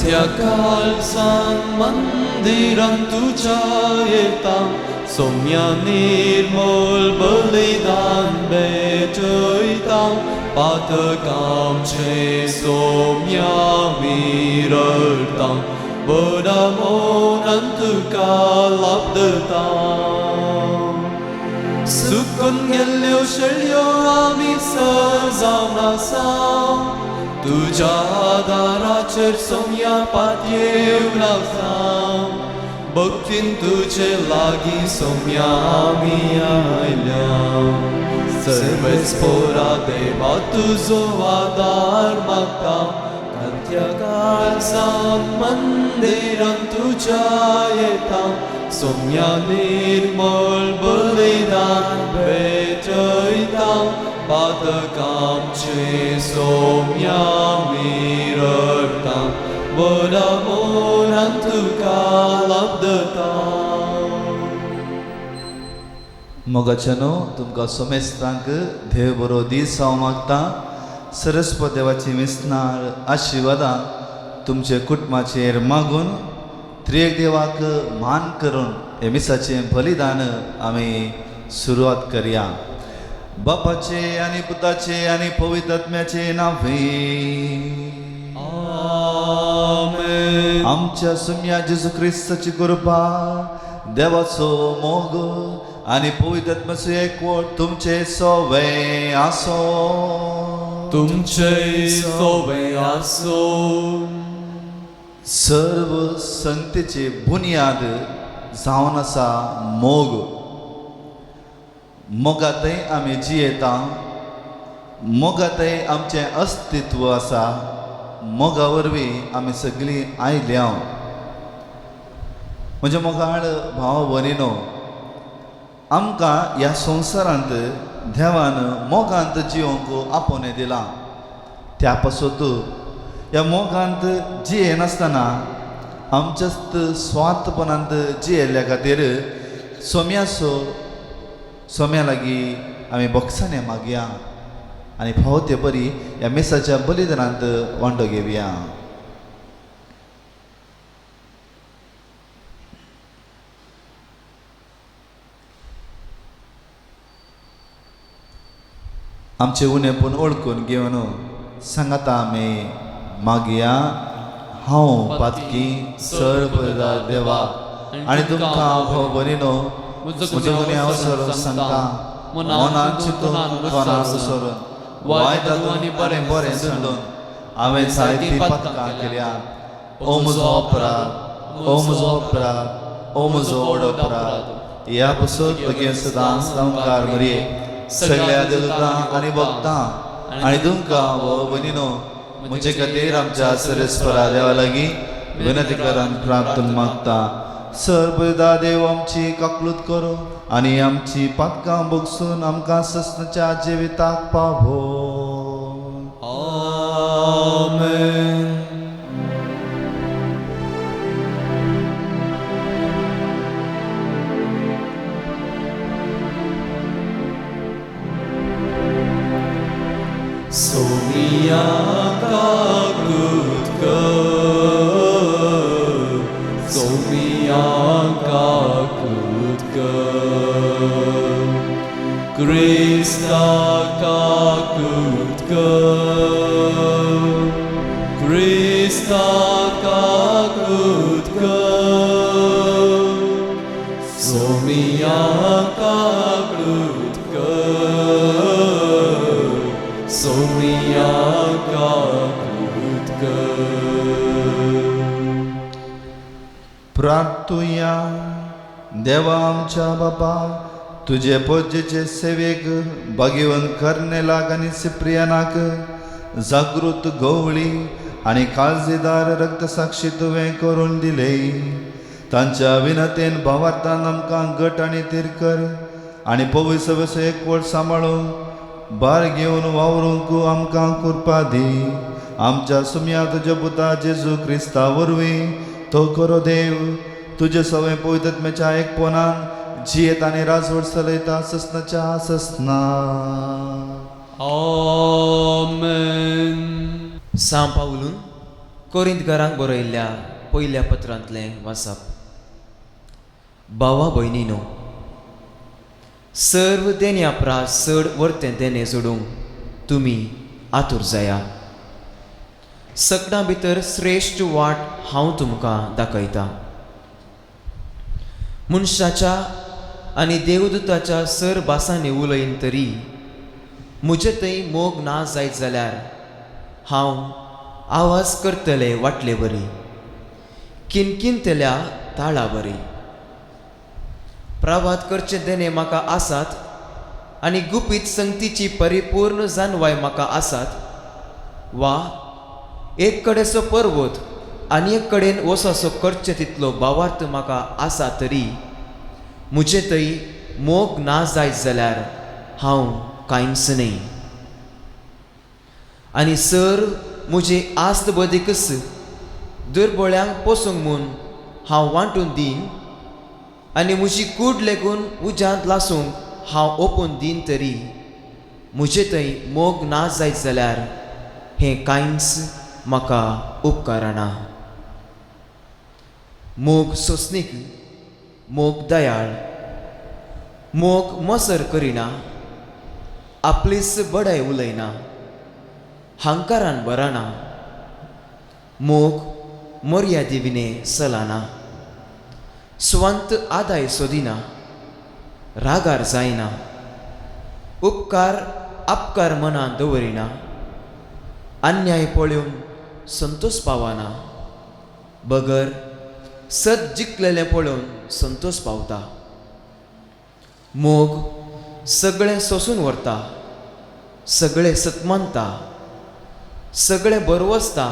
त्या काळसान मंदिरान तुझ्या येता सोम्या निर्मल बलिदान भेटयता पातकामचे सोम्या विरळता बडा मोनान तुका लाभता सुकून गेल्यो शेळयो आमी सजावन आसा तुझ्या आदाराचेर सोम्या पातयेवन आसा भक्तीन तुझे लागीं सोम्या आमी आयल्या सर्वेच पोरा देवा तुजो आदार मागता त्या काळसान मंदिरान तुझ्या येता सोम्या निर्मल बलिदान भेटयता पातकामचे सोम्या विरळता बडा मोनान तुका लाभता मोगाचनो तुमकां सोमेस्तांक देव बरो दीस हांव मागता सरस्वत देवाची विस्नाळ आशिर्वादां तुमचे कुटुंबाचेर मागून त्रिएक देवाक मान करून हे मिसाचें बलिदान आमी सुरवात करया बापाचे आनी पुताचे आनी पवित्र आत्म्याचे नांवे आमेन आमच्या सोम्या जेजू क्रिस्ताची कृपा देवाचो मोग आनी पवित्र आत्म्याचो एकवट तुमचे सोवे आसो तुमचे सोबे आसो सर्व संतेची बुनियाद जावन आसा मोग मोगातय आमी जियेता मोगातय आमचें अस्तित्व आसा मोगा वरवीं आमी सगळीं आयल्या म्हणजे मोगाळ भाव भयणीनो आमकां ह्या संवसारांत देवान मोगांत जिवंक आपोवणें दिलां त्या पासत ह्या मोगांत जियेनासतना आमच्याच स्वार्थपणांत जियेल्ल्या खातीर सोम्या लागीं आमी बक्षांनी मागया आनी फावो ते बरी ह्या मेसाच्या बलिदानांत वांटो घेवया आमचे उणेपण ओळखून घेवन सांगाता आमी मागया हांव पातकी सर्वदा देवा आनी तुमकां भाव भयणीनो म्हजो गुन्हे अवसर सांगता मनान चिंतून तोंडार उसरून वायट आनी बरें धरून हांवें जायतीं पातकां केल्यात ओ म्हजो अपराध ओ म्हजो अपराध ओ म्हजो व्हड अपराध ह्या पासून तुगे सदांच नमस्कार मरे सगळ्या देवतां आनी भक्तां आनी तुमकां हो भयणीनो म्हजे खातीर आमच्या सरस्वरा देवा लागीं विनंती करान प्रार्थना मागता सर्वदा देव आमची काकलूत करो आनी आमची पातकां भोगसून आमकां सस्नाच्या जिविताक पावो आमेन सोम्या काकूत कर सोम्या काकूत कर क्रिस्ता काकूत कर क्रिस्ता काकूत कर सोम्या काकूत कर सोम्या काकूत कर प्रार्थुया देवा आमच्या बापा तुझे पोजेचे सेवेक भाग्यवन कर्नेलाक आनी सिप्रियानाक जागृत गवळी आनी काळजीदार रक्तसाक्षी तुवें करून दिले तांच्या विनतेन भावार्थान आमकां घट आनी तीर कर आनी पवित्र सवेचो एकवट सांबाळून बार घेवन वावरूंक आमकां कृपा दी आमच्या सुम्या तुज्या पुता जेजू क्रिस्ता वरवीं तो करो देव तुजे सवय पवित्र आत्म्याच्या एकपणान जियेत आनी राजवट चलयता ससनाच्या ससना आमेन São Paulo कोरिंथकारांक बरयल्ल्या पयल्या पत्रांतलें वाचप. भावा भयणीनो, सर्व देण्या प्रास चड वर्तें देणें जोडूंक तुमी आतूर जाया. सगळ्यां भितर श्रेश्ठ वाट हांव तुमकां दाखयतां. मनशाच्या आनी देवदूताच्या सर भासांनी उलयन तरी म्हजे थंय मोग ना जायत जाल्यार हांव आवाज करतले वाटले बरी, किनकिनतल्या ताळा बरी. प्रभात करचे देणे म्हाका आसात आनी गुपीत संगतीची परिपूर्ण जानवाय म्हाका आसात. वा एक कडेचो पर्वत आनी एक कडेन वचोसो करचे तितलो भावार्थ म्हाका आसा तरी म्हजे थंय मोग ना जायत जाल्यार हांव कांयच न्ही. आनी सर म्हजे आस्त बदीकच दुर्बळ्यांक पोसूंक म्हूण हांव वांटून दीन आनी म्हजी कूड लेगून उज्यांत लासूंक हांव ओपून दीन तरी म्हजे थंय मोग ना जायत जाल्यार हें कांयच म्हाका उपकारना. मोग सोंसणीक, मोग दयाळ, मोग मोसर करिना, आपलीच बडाय उलयना, हांकारान बराना, मोग मर्यादी विने चलाना, स्वंत आदाय सोदिना, रागार जायना, उपकार आपकार मनान दवरिना, अन्याय पळोवन संतोष पावना, बगर सत जिखलेलें पळोवन संतोष पावता. मोग सगळें सोंसून व्हरता, सगळें सतमानता, सगळें बरवसता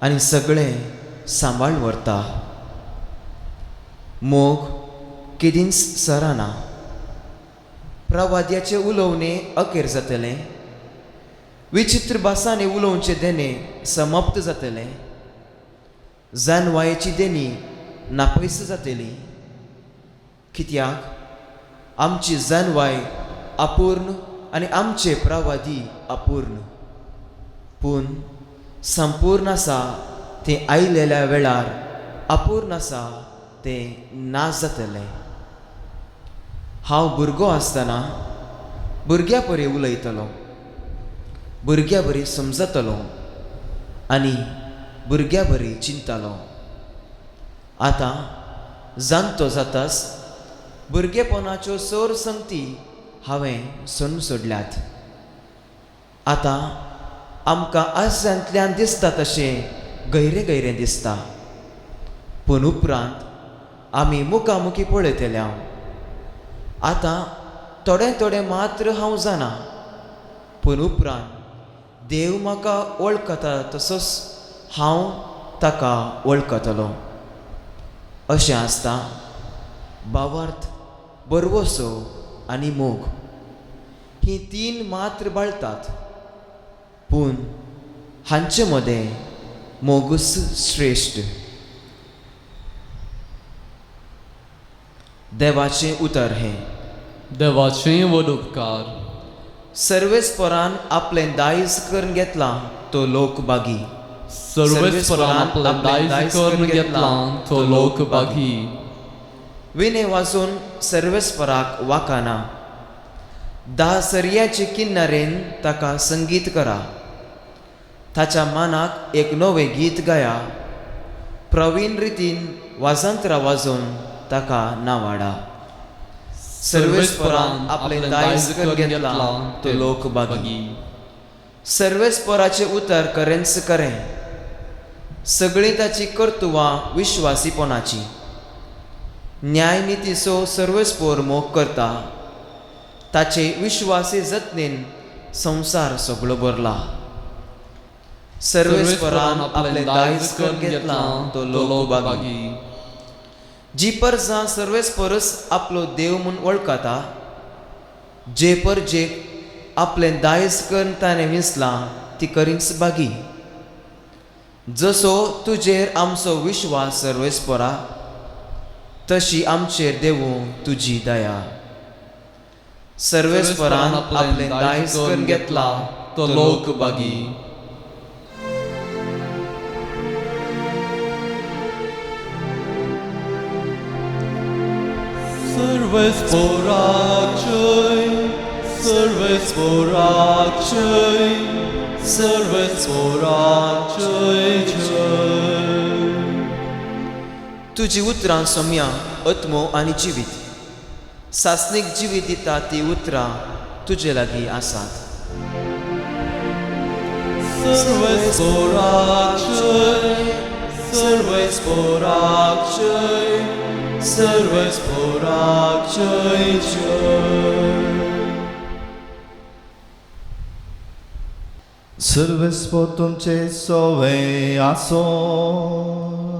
आनी सगळें सांबाळून व्हरता. मोग केदींच सराना. प्रवाद्याचे उलोवणे अखेर जातलें, विचित्र भासांनी उलोवचे देणे समाप्त जातले, जानवायेची देणी नापयस जातली. कित्याक आमची जानवाय अपूर्ण आनी आमचे प्रवादी अपूर्ण. पूण संपूर्ण आसा तें आयलेल्या वेळार अपूर्ण आसा तें नाश जातलें. हांव भुरगो आसतना भुरग्या परी उलयतलो, भुरग्या बरी समजतलो आनी भुरग्या बरी चिंततालो. आतां जाणटो जाताच भुरगेपणाच्यो सर संगती हांवें सोडल्यात. आतां आमकां आसांतल्यान दिसता तशें गैरे गैरे दिसता, पूण उपरांत आमी मुखामुखी पळयतल्या. आतां थोडें थोडें मात्र हांव जाणा, पूण उपरांत देव म्हाका वळखता तसोच हांव ताका वळखतलो. अशें आसता भावार्थ, बरवसो आनी मोग ही तीन मात्र बाळटात, पूण हांचे मदें मोगूच श्रेश्ठ. देवाचें उतर हें. देवाचें वड उपकार. सर्वेस्परान आपलें दायज करून घेतलां तो लोक बागी. सर्वेस्परान आपलें दायज करून घेतलां तो लोक बागी. विणे वाजून सर्वेस्पराक वाकाना. दासर्याचे किन्नारेन ताका संगीत करा. ताच्या मानाक एक नवें गीत गाया. प्रवीण रितीन वाजंत्रां वाजोवन ताका नावाडा. सर्वेस्परान आपलें दायज करून घेतलां तो लोक बागी. सर्वेस्पराचें उतर खरेंच खरें. सगळीं ताची कर्तुवां विश्वासीपणाची. न्यायनितीचो सर्वेस्पोर मोग करता. ताचे विश्वासी जतनेन संवसार सगळो भरला. सर्वेस्परान आपलें दायज करून घेतलां तो लोक बागी. जी परजां सर्वेस्परस आपलो देव म्हूण वळखता, जे परजेक आपलें दायज करून ताणें विसलां ती खरीच बागी. जसो तुजेर आमचो विश्वास सर्वेस्परा, तशी आमचेर देवूं तुजी दया. सर्वेस्परान आपलें दायज करून घेतलां तो लोक बागी. सर्वस्पोराक्षय सर्वस्पोराक्षय सर्वस्पोराक्षय तुजी उतरां सौम्या आत्मो आनी जिवीत सासणीक जिवीत दिता ती उतरां तुजे लागीं आसात सर्वस्पोराक्षय सर्वस्पोराक्षय सर्वस्पोराक्षय सर्वस्व तुमचे सोवे आसो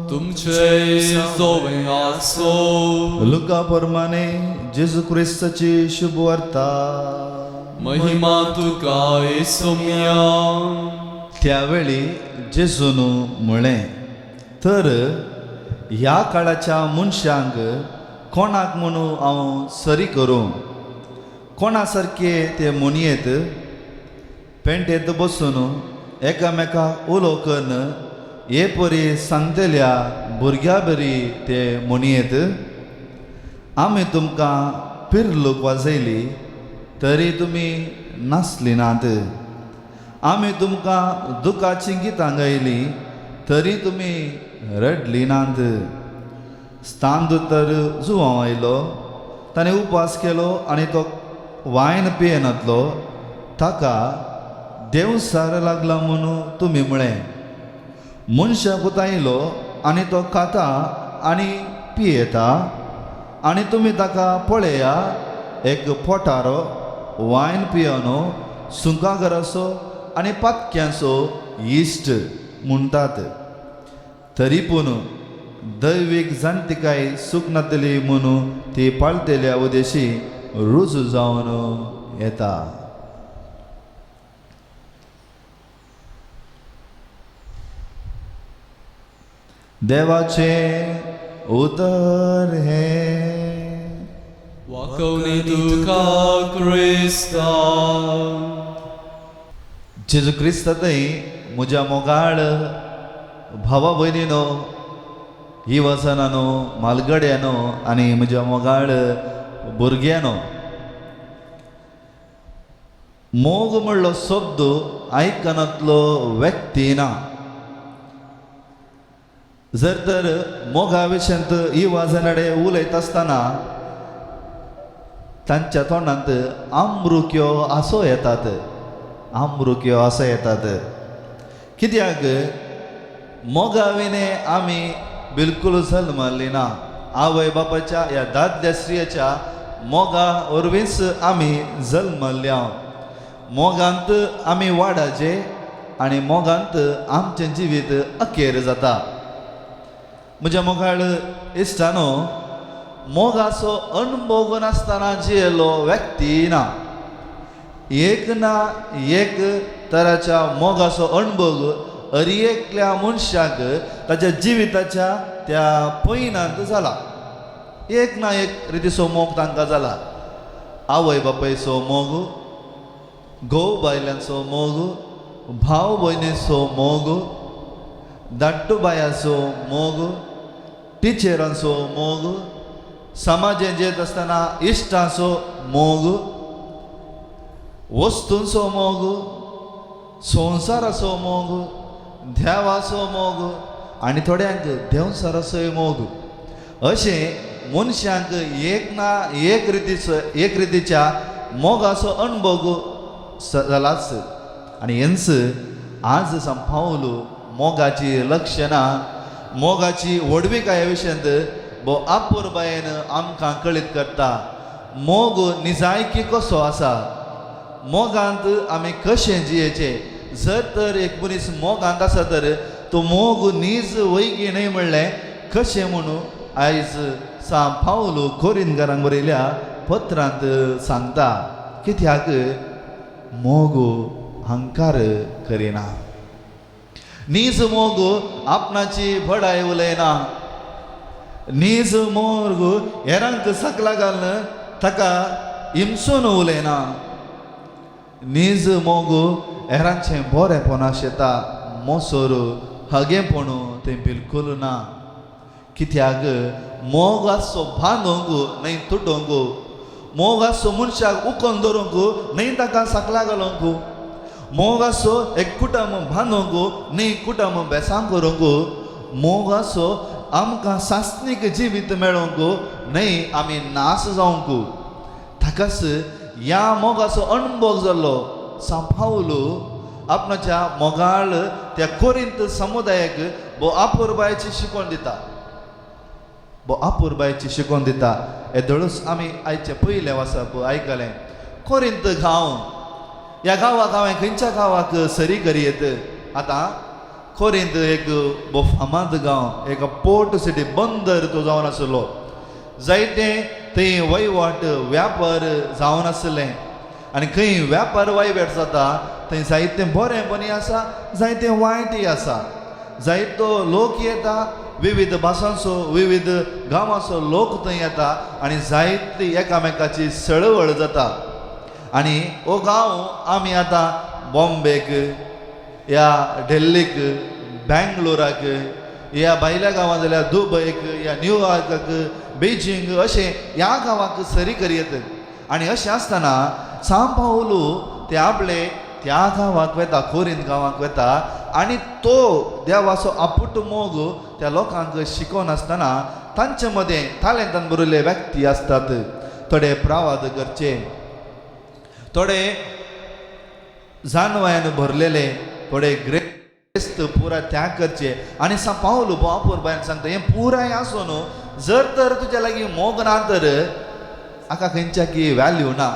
तुमचे सोवे आसो लुका प्रमाणे जेजू ख्रिस्ताची शुभ वार्ता महिमा तुका येसुम्या त्यावेळी जेजून म्हळें तर ह्या काळाच्या मनशांक कोणाक म्हणू हांव सरी करूं कोणा सारके ते म्हणयेत पेंटेत बसून एकामेकाक उलो करून हे परी सांगतल्या भुरग्या बरी ते म्हणयेत आमी तुमकां पिरलूक वाजयली तरी तुमी नासली नात आमी तुमकां दुखाची गितां गायली तरी तुमी रडली नात स्थान तर जुवां आयलो ताणें उपास केलो आनी तो वायन पियेनातलो ताका देवसार लागला म्हणून तुमी म्हळें मनशाक उतायलो आनी तो खाता आनी पियेता आनी तुमी ताका पळया एक पोटारो वायन पियोनो सुंकागराचो आनी पातक्यांचो इश्ट म्हणटात तरी पूण दैवीक जाणटिकाय सूख नातली म्हणून ती पाळतेल्या उदेशी रुजू जावन येता देवाचे उतर हे वाकवणे तुका क्रिस्ता जेजू क्रिस्तातय म्हज्या मोगाळ भावा भयणीनो ही वचनानो मालगड्यानो आनी म्हज्या मोगाळ भुरग्यानो मोग म्हणलो शब्द आयकनातलो व्यक्ती ना जर तर मोगा विशयांत ही वाजनाडे उलयत आसतना तांच्या तोंडांत आमरुक्यो आसो येतात आमरुक्यो आसो येतात कित्याक मोगा विने आमी बिलकुल जल्मल्ली ना आवय बापाच्या ह्या दादल्या स्त्रियेच्या मोगा वरवींच आमी जल्मल्ल्या मोगांत आमी वाडाचे आनी मोगांत आमचें जिवीत अखेर जाता म्हज्या मोगाळ इश्टानो मोगाचो अणभव नासतना जियेलो व्यक्ती ना एक तराच्या मोगाचो अणभव एकल्या मनशाक ताच्या जिविताच्या त्या पयनांत जाला एक ना एक रितीचो मोग तांकां जाला आवय बापायचो मोग घोव बायलांचो मोग भाव भयणीचो मोग धाकटो बायाचो मोग टिचरांचो मोग समाजें जेत आसतना इश्टांचो मोग वस्तूंचो मोग संवसाराचो मोग देवाचो मोग आनी थोड्यांक देवसाराचोय मोग अशें मनशांक एक ना एक रितीच्या मोगाचो अणभव जालाच आनी हेंच आज सांपावलो मोगाची लक्षणां मोगाची व्हडविकाये विशयांत भोव आपुरबायेन आमकां कळीत करता मोग निजायकी कसो आसा मोगांत आमी कशें जियेचें जर तर एक मनीस मोगांत आसा तर तो मोग नीज वैगी न्हय म्हणलें कशें म्हणून आयज सांपावलो कोरिंतकारांक बरयल्या पत्रांत सांगता कित्याक मोग अहंकार करिना नीज मोग आपणाची भडाय उलयना नीज मोग हेरांक सकला घालन ताका हिमसून उलयना नीज मोग हेरांचें बरेपण आशेता मोसोर हगेपणू तें बिलकुल ना कित्याक मोग आसो बांदूंक न्हय तुटोवंक, मोग आसो मनशाक उखोवन दवरूंक न्हय ताका सकला घालूंक, मोग आसो एक कुटुंब बांदूंक न्हय कुटुंब बेसांग करूंक, मोग आसो आमकां सासणीक जिवीत मेळोवंक न्हय आमी नाश जावंक. ताकाच ह्या मोगाचो अणभव जाल्लो सांपावलो आपणाच्या मोगाळ त्या कोरिंत समुदायाक बो आपुरबायेची शिकवण दिता, बो आपुरबायेची शिकवण दिता. हे धडूस आमी आयचे पयले वाचप आयकलें. कोरिंत गांव, ह्या गांवाक हांवें खंयच्या गांवाक सरी करीत. आतां कोरिंत एक बो फामाद गांव, एक पोर्ट सिटी, बंदर तो जावन आसलो. जायते थंय वयवाट व्यापार जावन आसलें आनी खंय व्यापार वयवाट जाता थंय जायतें बरेंपणी आसा, जायतें वायटय आसा. जायतो लोक येता, विविध भासांचो विविध गांवांचो लोक थंय येता आनी जायती एकामेकाची सळवळ जाता. आनी हो गांव आमी आतां बॉम्बेक, या दिल्लीक, बेंगलोराक, या भायल्या गांवां जाल्यार दुबयक, या न्यूयॉर्काक, बेजिंग अशें ह्या गांवाक सरी करीत. आनी अशें आसतना सांपावलो ते आपले त्या गांवाक वेता, कोरिंत गांवाक वेता आनी तो देवाचो आपूट मोग त्या लोकांक शिकोवन आसतना तांचे मदें तालेंतान बरयल्ले व्यक्ती आसतात. थोडे प्रवाद करचे, थोडे जानवायान भरलेले, थोडे ग्रेस्त पुराय त्याग करचे. आनी सांपावलो बापूर बायन सांगता हें पुराय आसून जर तर तुज्या लागीं मोग ना तर हाका खंयच्याकी वॅल्यू ना,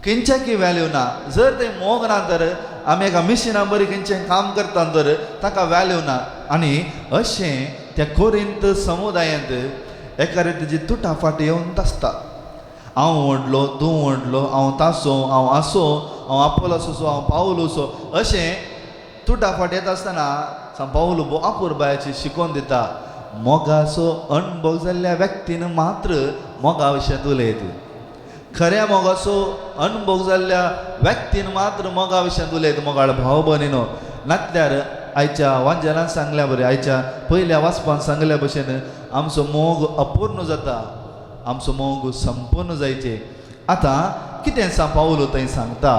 खंयच्याकी वॅल्यू ना. जर ते मोग ना तर आमी एका मिशिना बरी खंयचें काम करता तर ताका वॅल्यू ना. आनी अशें त्या कोरिंत समुदायांत एका रितीची तुटाफाटी येवन आसता. हांव व्हडलो, तूं व्हडलो, हांव तासो, हांव आसो, हांव आपोलोसो, हांव पावलोसो, अशें तुटाफाट येता आसतना सांपावलो बो आपुरबायेची शिकोवन दिता. मोगाचो अणभव जाल्ल्या व्यक्तीन मात्र मोगा विशयांत उलयत. खऱ्या मोगाचो अणभव जाल्ल्या व्यक्तीन मात्र मोगा विशयांत उलयत. मोगाळ भाव भयणीनो, नातल्यार आयच्या वांजेलान सांगल्या बरें, आयच्या पयल्या वाचपान सांगल्या भशेन आमचो मोग अपूर्ण जाता, आमचो मोग संपूर्ण जायचे. आतां कितें सांपावलो थंय सांगता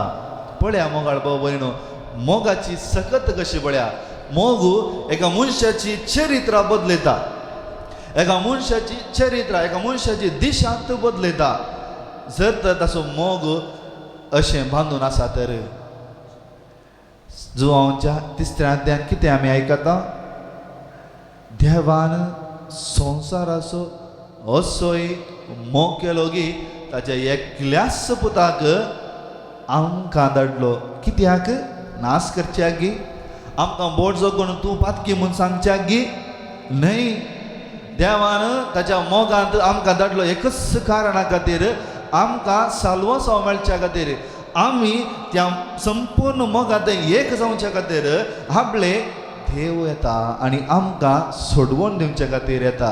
पळया. मोगाळ भाव भयणीनो, मोगाची सकत कशी पळया. मोग एका मनशाची चरित्रा बदलयता, एका मनशाची चरित्रा, एका मनशाची दिशांत बदलयता. जर तर ताचो मोग अशें बांदून आसा तर. जुवांच्या 3ऱ्या अध्यायान कितें आमी आयकता, देवान संवसाराचो असोय मोग केलो की ताच्या एकल्याच पुताक आमकां धाडलो. कित्याक? नाश करच्याक गी, आमकां बोट जोगून तूं पातकी म्हूण सांगच्याक गी न्हय. देवान ताच्या मोगांत आमकां धाडलो एकच कारणा खातीर, आमकां साल्वसांव मेळच्या खातीर. आमी त्या संपूर्ण मोगांत एक जावच्या खातीर आपले देव येता आनी आमकां सोडवून दिवच्या खातीर येता.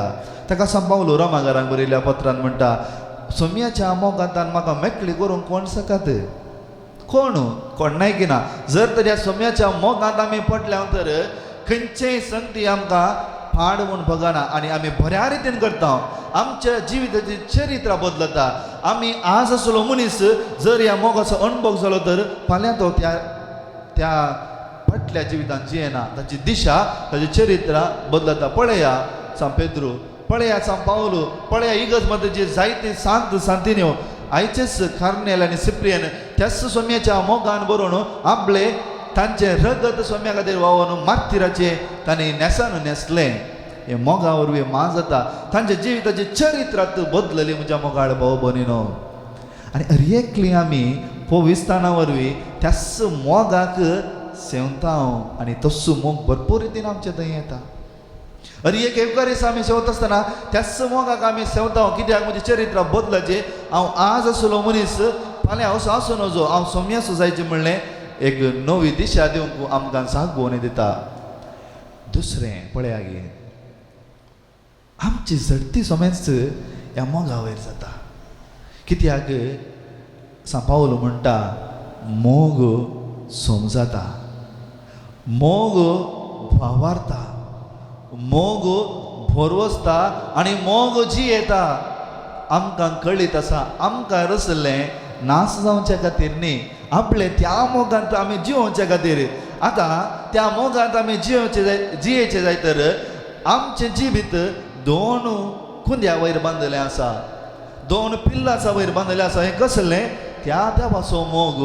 ताका सांपावलो रोमाकारांक बरयल्ल्या पत्रांत म्हणटा, सोम्याच्या मोगांतान म्हाका मेकळी करूंक कोण सकत? कोण नाय की ना. जर तर ह्या सोम्याच्या मोगांत आमी पडल्या तर खंयचेय संगती आमकां फाड म्हूण बगना आनी आमी बऱ्या रितीन करता. आमच्या जिविताची चरित्रा बदलता. आमी आज आसलो मनीस जर ह्या मोगाचो अणभव जालो तर फाल्यां तो त्या फाटल्या जिवितांत जियेना. ताची दिशा, ताची चरित्रा बदलता. पळया सान पेद्रू, पळया सान पावलो, पळया इगर्ज मध्ये जायते सांत सांतिन्यो आयचेच कार्नेल आनी सिप्रियन त्याच सोम्याच्या मोगान बरोवन आपले तांचे रगत सोम्या खातीर व्हांवून मार्तिराचे तांणी नेसान न्हेसलें. हे मोगा वरवीं मा जाता. तांच्या जिविताची चरित्रात बदलली म्हज्या मोगाळ भाव भयणीनो. आनी रियेकली आमी पोविस्ताना वरवीं त्याच मोगाक सेवता आनी तस्सो मोग भरपूर रितीन आमचे थंय येता. एक दिसा आमी सेवता आसतना त्याच मोगाक आमी सेवता. कित्याक म्हजी चरित्रा बदलाचे. हांव आज आसलो मनीस फाल्यां असो आसूं नजो, हांव सोम्यासो जायचें म्हणलें एक नवी दिशा दिवंक आमकां सांगोवन दिता. दुसरें पळया गे, आमची झडती सोमेच ह्या मोगा वयर जाता. कित्याक सांपावलो म्हणटा मोग समजता, मोग वावरता, मोग खोरवसता आनी मोग जी येता आमकां कळीत आसा आमकां रसलें नास जावच्या खातीर न्ही आपले त्या मोगांत आमी जिवोवच्या खातीर आतां त्या मोगांत आमी जियेचे जाय तर आमचे जिवीत 2 कुंद्या वयर बांदलें आसा 2 पिल्लांचा वयर बांदलें आसा हें कसलें त्या देवाचो मोग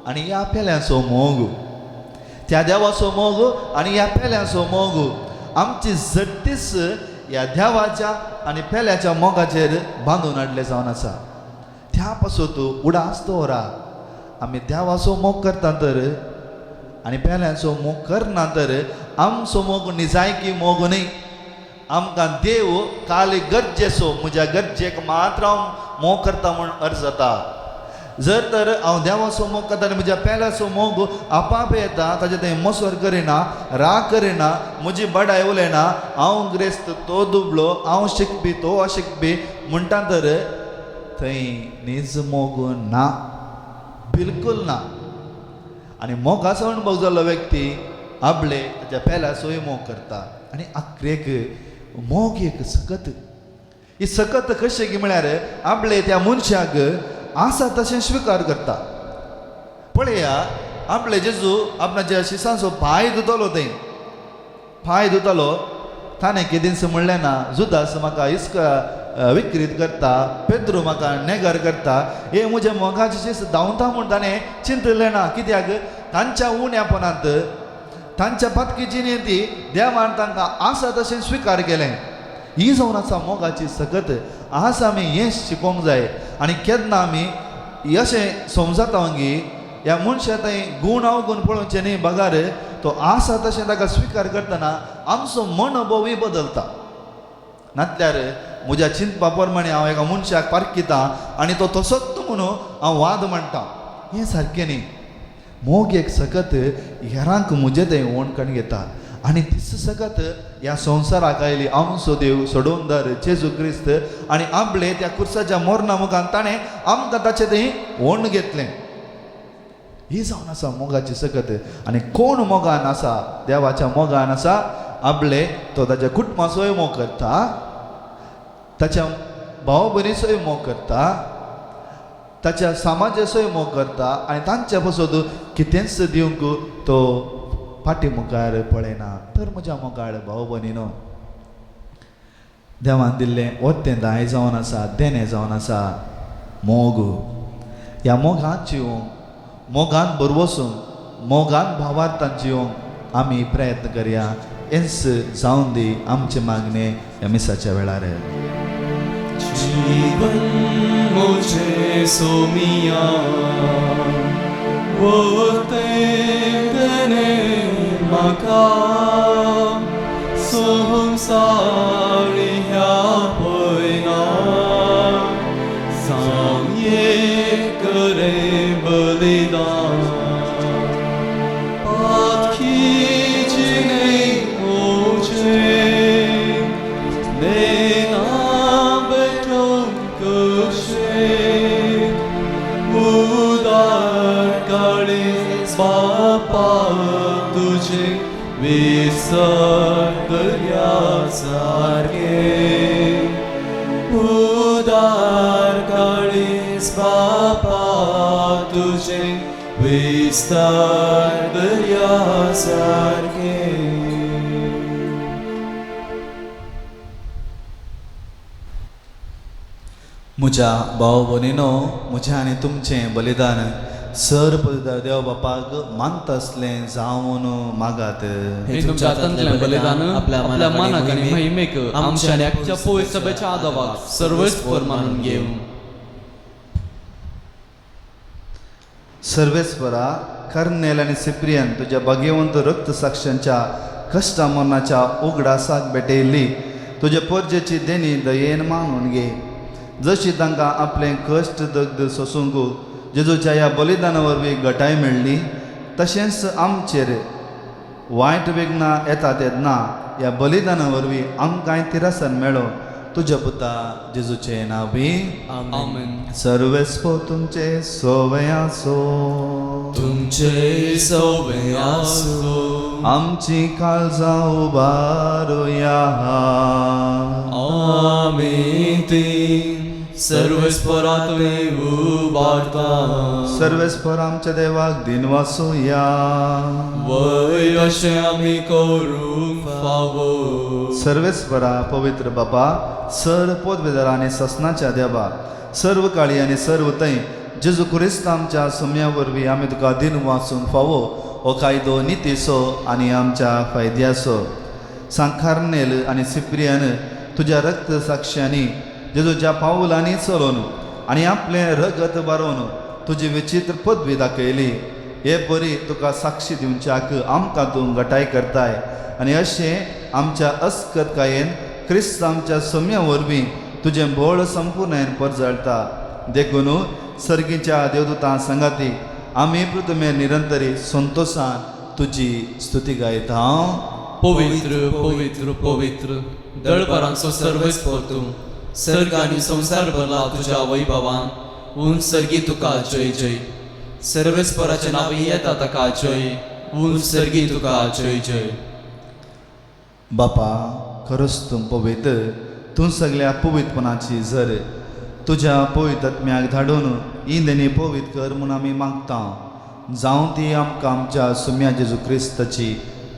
आनी ह्या पेल्याचो मोग त्या देवाचो मोग आनी ह्या पेल्याचो मोग आमची जट्टीस ह्या देवाच्या आनी पेल्याच्या मोगाचेर बांदून हाडले जावन आसा त्या पासून उडास दवरा आमी देवाचो मोग करता तर आनी पेल्याचो मोग करना तर आमचो मोग निजायकी मोग न्ही आमकां देव खाली गरजेचो म्हज्या गरजेक मात्र हांव मोग करता म्हूण अर्ज जाता जर तर हांव देवाचो मोग करता आनी म्हज्या पेल्याचो मोग आपाप येता ताचे थंय मसर करिना राग करिना म्हजी बडाय उलयना हांव ग्रेस्त तो दुबळो हांव शिकपी तो अशिकपी म्हणटा तर थंय निज मोग ना बिलकुल ना आनी मोगाचो अणभव जाल्लो व्यक्ती आपले ताच्या पेल्याचोय मोग करता आनी आख्रेक मोग एक सकत ही सकत कशें की म्हळ्यार आपले त्या मनशाक आसा तशें स्विकार करता पळया आपले जेजू आपणाच्या शिसांचो पांय धुतलो थंय पांय धुतलो ताणें कितेंच म्हणलें ना जुदास म्हाका इस्का विकृत करता पेद्रू म्हाका नेगर करता हे म्हज्या मोगाचे शिस धांवता म्हूण ताणें चिंतलें ना कित्याक तांच्या उण्यापणांत तांच्या पत्की जिणेंती देवान तांकां आसा तशें स्विकार केलें ही जावन आसा मोगाची सकत आज आमी हें शिकोवंक जाय आनी केन्ना आमी अशें समजता वांगी ह्या मनशा थंय गूण अवगूण पळोवचें न्ही बगार तो आसा तशें ताका स्विकार करतना आमचो मनोभवूय बदलता नातल्यार म्हज्या चिंतपा प्रमाणे हांव एका मनशाक पारखिता आनी तो तसोच म्हणून हांव वाद म्हणटा हें सारकें न्ही मोग एक सकत हेरांक म्हजे थंय ओणकण घेता आनी तीच सकत ह्या संवसाराक आयली आमचो देव सोडोवनदार जेजू क्रिस्त आनी आपले त्या कुर्साच्या मोरणा मुखान ताणें आमकां ताचें थंय ओण घेतलें ही जावन आसा मोगाची सकत आनी कोण मोगान आसा देवाच्या मोगान आसा आपले तो ताच्या कुटुंबाचोय मोग करता ताच्या भाव भयणीचोय मोग करता ताच्या समाजाचोय मोग करता आनी तांच्या पासून कितेंच दिवंक तो फाटी मुखार पळयना तर म्हज्या मोगाळ भाव भयणीनो देवान दिल्लें वत्तें दाय जावन आसा देणें जावन आसा मोग ह्या मोगान जिवंक मोगान बरवसून मोगान भावार्थान जिवंक आमी प्रयत्न करया हेंच जावन दी आमचे मागणे ह्या मिसाच्या वेळार जीवन मुझे सोमिया वोते देने मका संसारी ह्या पयना सामये करे बलिदान पातकी जिणे मोचे नेना बेटों कशे उदार काळे बापा तुझे विसर दर्या सारखे उदार काळीस बापा तुझे विस्तार दर्या सारखे म्हज्या भाव भयणीनो म्हजें आनी तुमचें बलिदान सर्प देव बापाक मानता आसलें जावन मागात हे तुमच्या हातांतलें बलिदान आपल्या मानाक आनी महिमेक आमच्या आनी एकच्या पोय सभेच्या आदावाक सर्वेस्पर मानून घेवं सर्वेस्परा कर्नेल आनी सिप्रियन तुज्या भाग्यवंत रक्त साक्षांच्या कश्टा मरणाच्या उगडासाक भेटयल्ली तुज्या पोरजेची देणी दयेन मानून घे जशी तांकां आपलें कश्ट दग्ध सोसूंक जेजूच्या ह्या बलिदाना वरवीं घटाय मेळ्ळी तशेंच आमचेर वायट वेगना येता तेन्ना ह्या बलिदाना वरवीं आमकांय तिरासन मेळो तुज्या पुता जेजूचें नांव बी आमेन सर्वेस्पो तुमचे सोवयासो तुमचे सौवे आसो आमची काळजा उबारूया. आमेन. सर्वेस्परातले उबारता सर्वेस्पर आमच्या देवाक दिन वासूया. वय अशें आमी करूंक फावो. सर्वेस्परा पवित्र बापा, सर्व पदवेदार आनी ससनाच्या देवा, सर्व काळी आनी सर्व थंय जेजू क्रिस्त आमच्या सुम्या वरवीं आमी तुका दिन वाचूंक फावो. हो कायदो नितीसो आनी आमच्या फायद्याचो. सांखार्नेल आनी सिप्रियान तुज्या रक्त साक्षांनी जेजूच्या पावलांनी चलोवन आनी आपलें रगत बारोवन तुजी विचित्र पदवी दाखयली. हे बरी तुका साक्षी दिवच्याक आमकां तूं घटाय करताय. आनी अशें आमच्या अस्कतकायेन क्रिस्त आमच्या सम्या वरवीं तुजें बोळ संपूर्णायेन परजळटा. देखून सर्गीच्या देवदूतां संगाती आमी पृथ्वे निरंतरी संतोषान तुजी स्तुती गायता. पवित्र पवित्र पवित्र दळपरांचो सर्वेस्पर तूं. सर्ग आनी संसार भरला तुज्या वैभवान. उंच सर्गी तुका जय जय. सर्वेस्पराचें नांव येता ताका जय. उंच सर्गी तुका जय जय. बापा, खरोच तूं पवित्र. तूं सगळ्या पवित्रपणाची झर. तुज्या पवित्रत्म्याक धाडून इंदनी पवित्र कर म्हूण आमी मागता. जावं ती आमकां आमच्या सुम्या जेजू क्रिस्ताची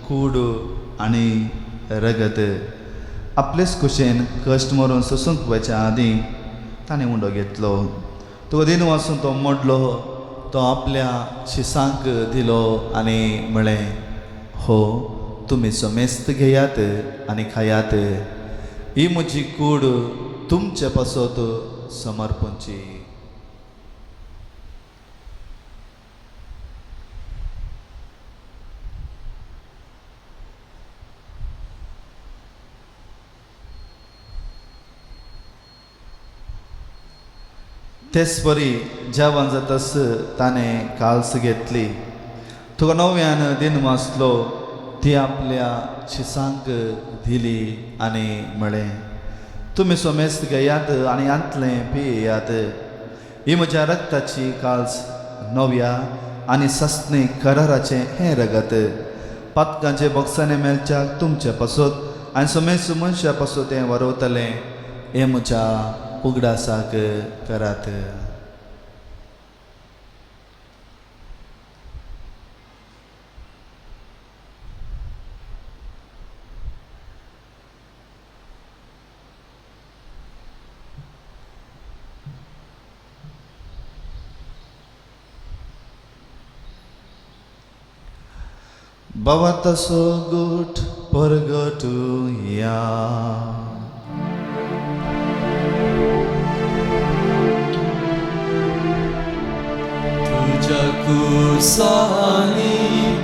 कूड आनी रगत. आपलेच कुशेन कश्ट मरून सोसूंक वच्या आदीं ताणें उंडो घेतलो. तुका दिन वाचून तो मोडलो. तो आपल्या शिसांक दिलो आनी म्हळें, हो तुमी समेस्त घेयात आनी खायात. ही म्हजी कूड तुमचे पासत समर्पणची. तेच परी जेवण जातस ताणें काल्स घेतली. तुका नव्यान दिन वाचलो. ती आपल्या शिसांक दिली आनी म्हळें, तुमी सोमेस्त घेयात आनी आंतलें पियेयात. ही म्हज्या रक्ताची काल्स नव्या आनी सस्ने कराराचें हें रगत. पातकांचे बॉक्साने मेलच्याक तुमचे पासत आनी सोमेस्त मनशा पासत हें वरवतलें. हें म्हज्या उगडासाक करात. बाबा तसो गुट परगटुया. तुझ्या कुसानी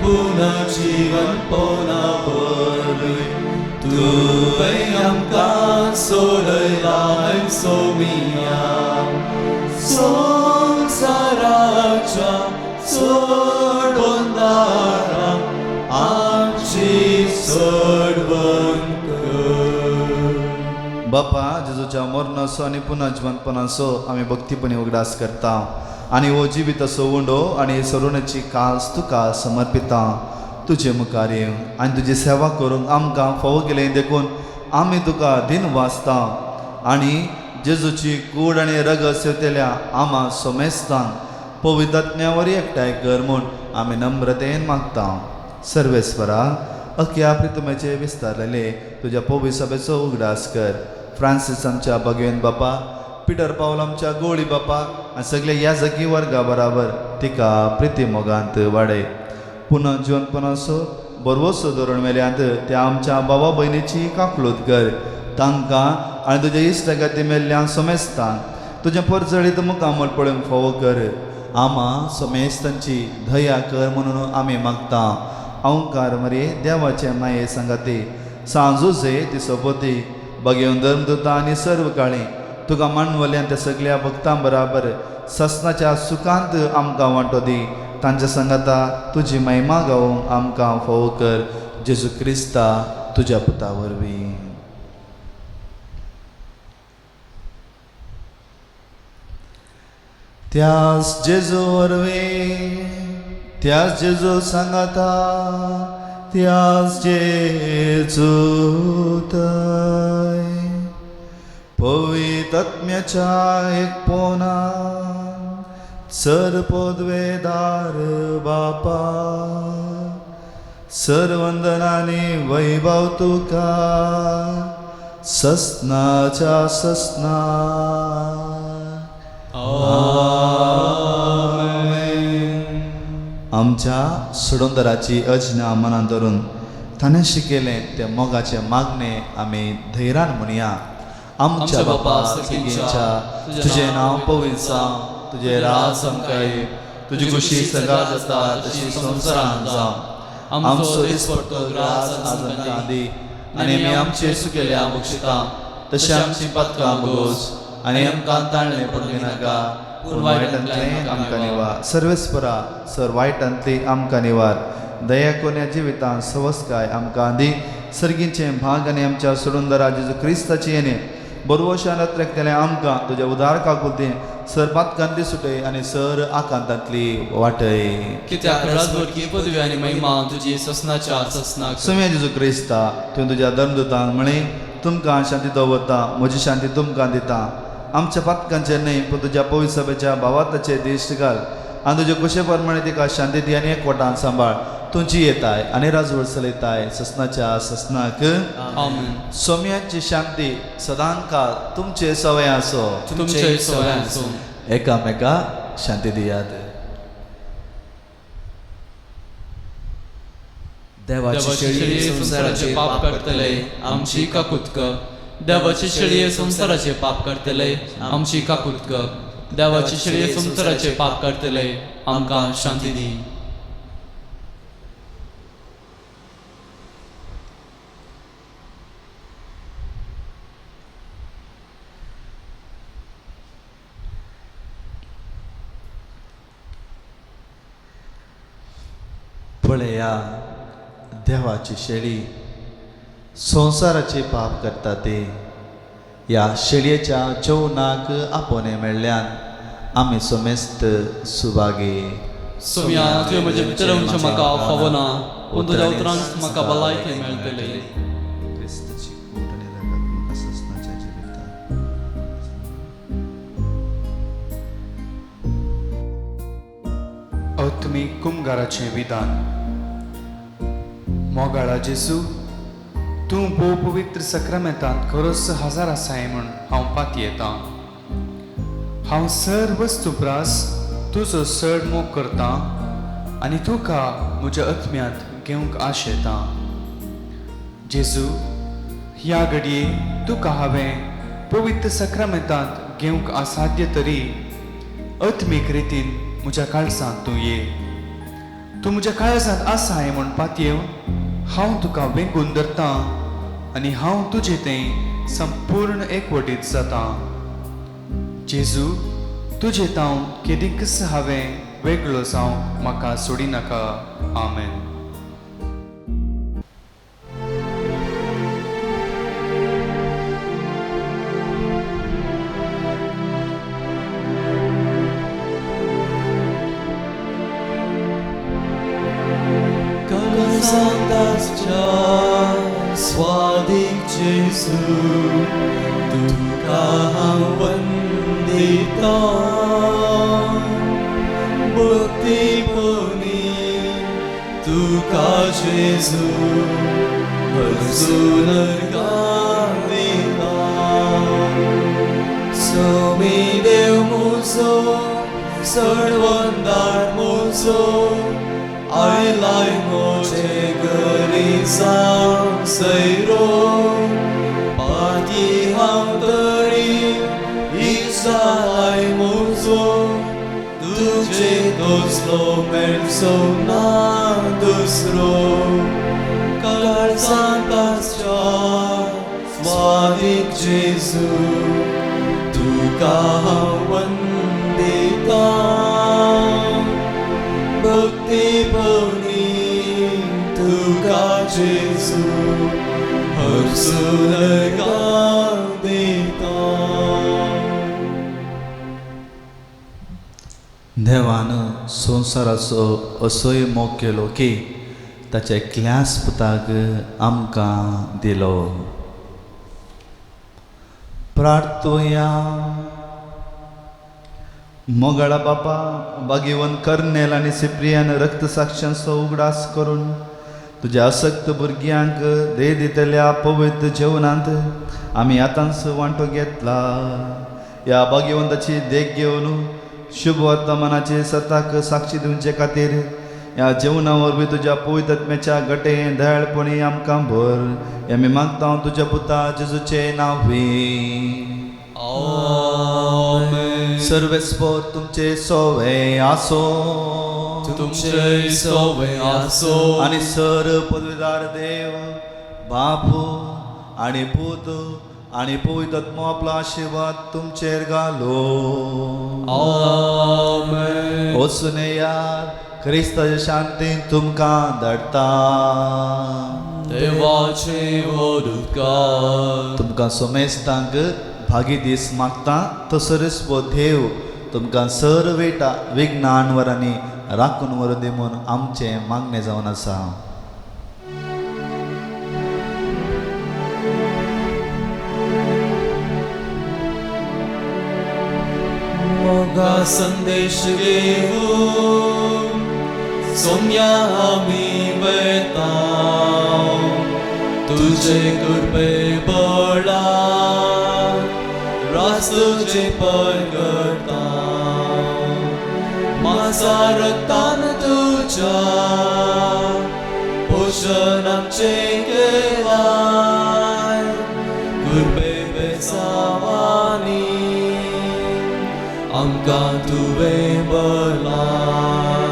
पुनर्जीवन पोनावरवी तुवें आमकां सोडलाय सोमिया. संसाराच्या सोडून दारां आमची सोडवण कर. बापा, जेजूच्या मरणाचो आनी पुन्हा जिवंतपणाचो आमी भक्तीपणी उगडास करता. आनी हो जिवीत असो उंडो आनी सरुणाची काल्स तुका समर्पिता. तुजे मुखार येवं आनी तुजी सेवा करूंक आमकां फावो केलें देखून आमी तुका दिन वाचता. आनी जेजूची कूड आनी रगत सेवतेल्या आमा सोमेस्तांक पवित्रत्म्यावर एकठांय कर म्हूण आमी नम्रतेन मागता. सर्वेस्परा, अख्ख्या प्रितमेचे विस्तारलेले तुज्या पवित्र सभेचो उगडास कर. फ्रांसीस आमच्या भगवेन बापा, पिटर पावल आमच्या गोळी बापा आनी सगळे ह्या जगी वर्गा बराबर तिका प्रिती मोगांत वाडय. पुन्हा जिवंतपणाचो बरवसो धोरण मेल्यांत त्या आमच्या भावा भयणीची काकूळट कर. तांकां आनी तुज्या इश्टगती मेल्ल्या सोमेस्तांक तुजें परजळीत मुखामळ पळोवंक फावो कर. आमा सोमेस्तांची दया कर म्हणून आमी मागता. अवंकार मरे देवाचे माये संगाती सांजुजे ती सोबती भगेवन धर्मदूता आनी सर्व काळी तुका मानवल्यान त्या सगळ्या भक्तां बराबर ससनाच्या सुखांत आमकां वांटो दी. तांच्या संगता तुजी महिमा गावोवंक आमकां फावो कर. जेजू क्रिस्ता तुज्या पुता वरवीं. त्याच जेजू वरवीं त्याच जेजू सांगता त्याच जेजू थंय पवित्र आत्म्याच्या एकपणान सर्वोद्वेदार बापा सर्वंदनाने वैभव तुका ससनाच्या ससना आमच्या सुडोंदराची अज्ञा मनात धरून ताणें शिकयलें ते मोगाचे मागणे आमी धैर्यान म्हणया. आमच्या बापा सगळ्यांच्या तुझें नांव पवित्र जावं, तुझें राज आमकां तुजी खुशी सगळ्या जाता तशी संवसारांत जावं. आमचो दिसपट्टो ग्रास आमकां दी आनी आमी आमचे सुकेल्या बक्षिता तशें आमची पातकां बोगोस आनी आमकां ताणलें पडूंक नाका पूण वायटांतलें आमकां निवार. सर्वेस्परा सर वायटांतली आमकां निवार. दया कोण्या जिवितांत सवस्काय आमकां दी. सर्गीचें भाग आनी आमच्या सुडोंदरा जेजू क्रिस्ताची येणे बरोवशान रत्रेकतेलें आमकां तुज्या उदार काकुलतें सर पातकांतली सुटय आनी सर आकांतांतली वाटय. कित्याक राजवटकी पदवी आनी महिमा तुजी ससनाच्या ससनाक. सुम्या जेजू क्रिस्ता तुवें तुज्या धर्मदूतांक म्हळें तुमकां शांती दवरता म्हजी शांती तुमकां दिता. आमच्या पातकांचेर न्हय पूण तुज्या पवित्र सभेच्या भावाताचेर दिश्ट घाल आनी तुजे कुशे प्रमाणे तिका शांती दी आनी एकवटान सांबाळ. तुमची येताय आनी राजवट चलयताय ससनाच्या ससनाक. आमेन. सोम्याची शांती सदां काळ तुमचे सवय आसो. तुमचे सवय आसूं. एकामेका शांती दियात. देवाची शेळये संसाराचे पाप करतले आमची काकुतक. देवाची शेळये संसाराचे पाप करतले आमची काकुतक. देवाची शेळये संसाराचे पाप करतले आमकां शांती दी. पळया देवाची शेळी संसाराचे पाप करता ते. ह्या शेळयेच्या जेवणाक आपोवणे मेळ्ळ्यान आमी समेस्त सुभागे. सोम्या तुवें म्हजे भितर आमचें म्हाका फावो ना पूण तुज्या उतरांत म्हाका भलायकी मेळटली. क्रिस्ताची कूड आनी रगत म्हाका ससनाच्या जिवितांत. आत्मीक कुमगाराचें विधान. मोगाळा जेजू तूं भोव पवित्र सक्रामेंतांत खरोच हजार आसाय म्हूण हांव पाती येतां. हांव सर वस्तुप्रास तुजो चड मोग करतां आनी तुका म्हज्या आत्म्यांत घेवंक आशेतां. जेजू ह्या घडये तुका हांवें पवित्र सक्रामेंतांत घेवंक असाध्य तरी आत्मीक रितीन म्हज्या काळजांत तूं ये. तूं म्हज्या काळजांत आसाय म्हूण पातयेवन हांव तुका वेंगून धरतां आनी हांव तुजें तें संपूर्ण एकवटीत जातां. जेजू तुजें तावन केदींकच हांवें वेगळो जावंक म्हाका सोडी नाका. आमेन. स्वादिक जेजू तुका हांव वंदिता. भक्तीपोनी तुका जेजू हरसून गाविता. सोमी देव म्हजो सडवंदार म्हजो आयलाय मोचे घरी जावं सैरो. पाती हांव तरी इसाय म्हजो तुजे दोसलो मेळचो ना दुसरो. काळजांत आसच्या स्वादिक जेजू तुका हांव वंदिता. भक्तीपोनी तुका जेजू हरसून गाविता. देवान संवसाराचो असोय मोग केलो की ताच्या एकल्याच पुताक आमकां दिलो. प्रार्थोया. मोगाळा बापा भाग्यवन कर्नेल आनी सिप्रियान रक्तसाक्षांचो उगडास करून तुज्या आसक्त भुरग्यांक दे दितल्या पवित्र जेवणांत आमी आतांच वांटो घेतला. ह्या भाग्यवंताची देख घेवन शुभ वर्तमानाचे सताक साक्षी दिवचे खातीर ह्या जेवणा वरवीं तुज्या पवित्र आत्म्याच्या गटे दयाळपणी आमकां भर. हें आमी मागता तुज्या पुता जेजूचे नांवी. आमेन. सर्वेस्पर तुमचे सोवे आसो. तुमचे सोवे आसो. आणि सर पदवीदार देव बापू आणि पूत आणि पवित्र आत्मा आपला आशीर्वाद तुमचेर घालो. आमेन. वचून यार क्रिस्ताच्या शांतीन तुमकां धाडटा. देवाचे वडुतकार तुमकां सोमेस्तांक भागी दीस मागता तसरच वो देव तुमकां सर वेटा विज्ञान वरांनी राखून व्हरून दी म्हूण आमचें मागणें जावन आसा. मोगा संदेश घेऊन सोम्या आमी वेता तुझे कृपे बळा रास्तुचे परगटा. माझा रक्तान तुझ्या पोषण आमचे केलाय कृपे बेसावानी आमकां तुवें बळाय.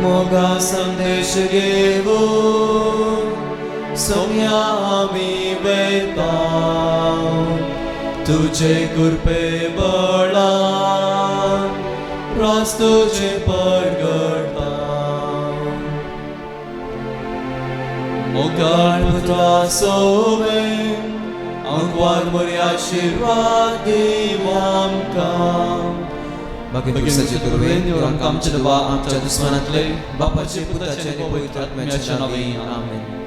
मोगा संदेश घेऊन सोम्या आमी वेता तुझे कृपे बळा रास्तुचे परगटा. मोगाळ पुत्रा सोवे आंकवार बरे आशीर्वाद देव आमकां. बाकी दिवसाचे तुवें आमच्या दुस्मनांतले बापाचे पुताचे आनी पवित्र आत्म्याचे नांवे. आमेन.